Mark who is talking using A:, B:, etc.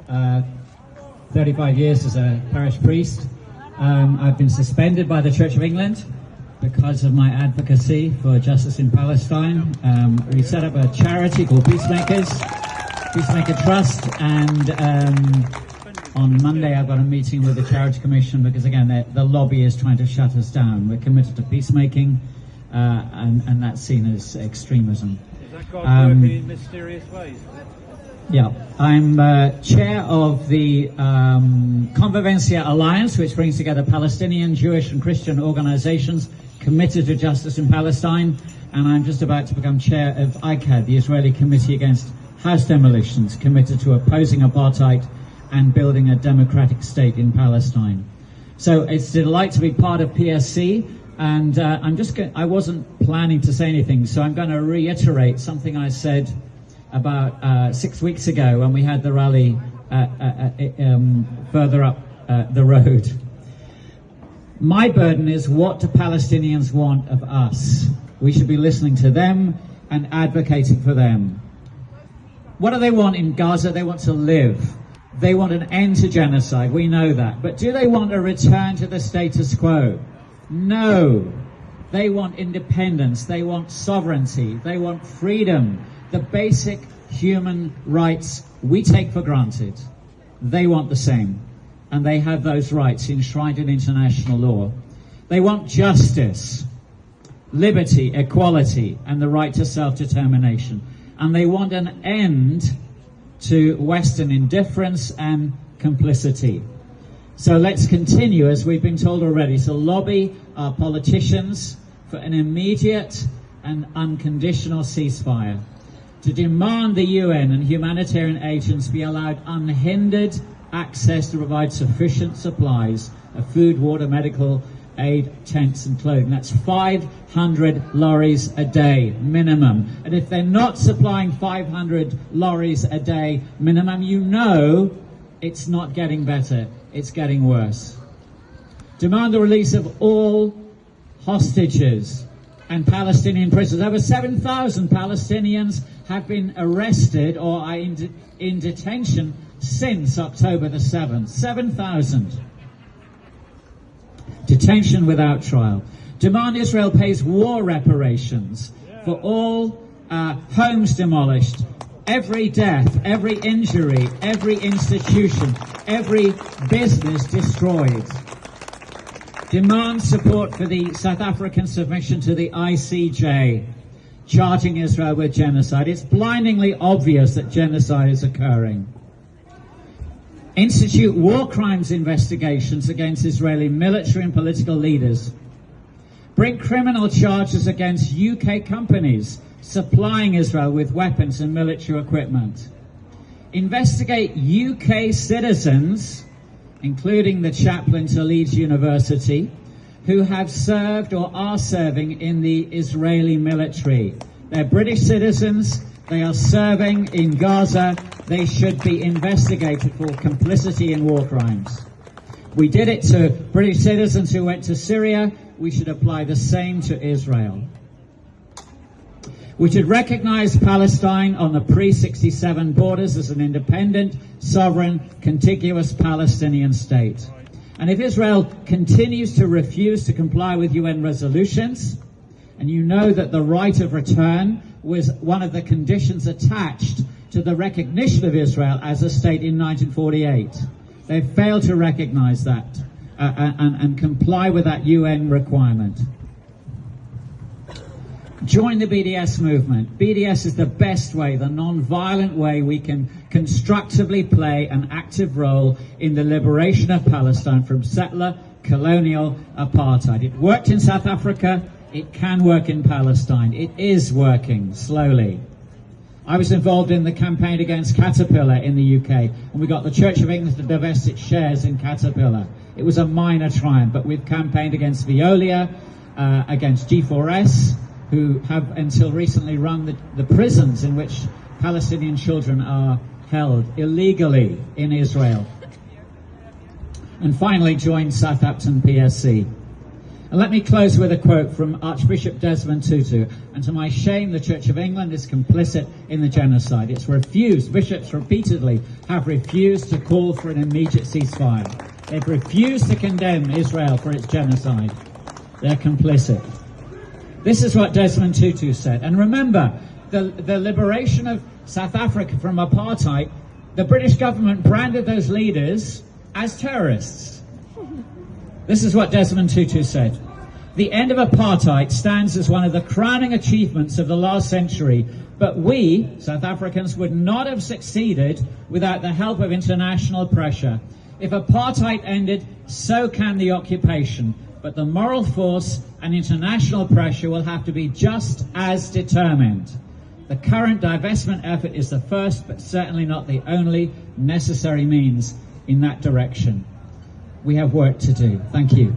A: 35 years as a parish priest. I've been suspended by the Church of England because of my advocacy for justice in Palestine. We set up a charity called Peacemaker Trust, and on Monday I've got a meeting with the Charity Commission because, again, the lobby is trying to shut us down. We're committed to peacemaking, and that's seen as extremism.
B: Is that God working in mysterious ways?
A: Yeah, I'm chair of the Convivencia Alliance, which brings together Palestinian, Jewish and Christian organizations committed to justice in Palestine, and I'm just about to become chair of ICAD, the Israeli Committee Against House Demolitions, committed to opposing apartheid and building a democratic state in Palestine. So it's a delight to be part of PSC, and I wasn't planning to say anything, so I'm going to reiterate something I said about 6 weeks ago when we had the rally further up the road. My burden is, what do Palestinians want of us? We should be listening to them and advocating for them. What do they want in Gaza? They want to live. They want an end to genocide. We know that. But do they want a return to the status quo? No. They want independence. They want sovereignty. They want freedom. The basic human rights we take for granted. They want the same. And they have those rights enshrined in international law. They want justice, liberty, equality, and the right to self-determination. And they want an end to Western indifference and complicity. So let's continue, as we've been told already, to lobby our politicians for an immediate and unconditional ceasefire, to demand the UN and humanitarian agents be allowed unhindered access to provide sufficient supplies of food, water, medical aid, tents and clothing. That's 500 lorries a day minimum. And if they're not supplying 500 lorries a day minimum, you know it's not getting better, it's getting worse. Demand the release of all hostages and Palestinian prisoners. Over 7,000 Palestinians have been arrested or are in detention since October the 7th. 7,000. Detention without trial. Demand Israel pays war reparations for all homes demolished, every death, every injury, every institution, every business destroyed. Demand support for the South African submission to the ICJ, charging Israel with genocide. It's blindingly obvious that genocide is occurring. Institute war crimes investigations against Israeli military and political leaders. Bring criminal charges against UK companies supplying Israel with weapons and military equipment. Investigate UK citizens, including the chaplain to Leeds University, who have served or are serving in the Israeli military. They're British citizens. They are serving in Gaza. They should be investigated for complicity in war crimes. We did it to British citizens who went to Syria. We should apply the same to Israel. We should recognize Palestine on the pre-67 borders as an independent, sovereign, contiguous Palestinian state. And if Israel continues to refuse to comply with UN resolutions, and you know that the right of return was one of the conditions attached to the recognition of Israel as a state in 1948. They failed to recognize that and comply with that UN requirement. Join the BDS movement. BDS is the best way, the non-violent way we can constructively play an active role in the liberation of Palestine from settler colonial apartheid. It worked in South Africa. It can work in Palestine. It is working slowly. I was involved in the campaign against Caterpillar in the UK, and we got the Church of England to divest its shares in Caterpillar. It was a minor triumph, but we've campaigned against Veolia, against G4S, who have until recently run the prisons in which Palestinian children are held illegally in Israel. And finally joined Southampton PSC. And let me close with a quote from Archbishop Desmond Tutu. And to my shame, the Church of England is complicit in the genocide. It's refused. Bishops repeatedly have refused to call for an immediate ceasefire. They've refused to condemn Israel for its genocide. They're complicit. This is what Desmond Tutu said. And remember, the liberation of South Africa from apartheid, the British government branded those leaders as terrorists. This is what Desmond Tutu said. The end of apartheid stands as one of the crowning achievements of the last century, but we, South Africans, would not have succeeded without the help of international pressure. If apartheid ended, so can the occupation, but the moral force and international pressure will have to be just as determined. The current divestment effort is the first, but certainly not the only necessary means in that direction. We have work to do. Thank you.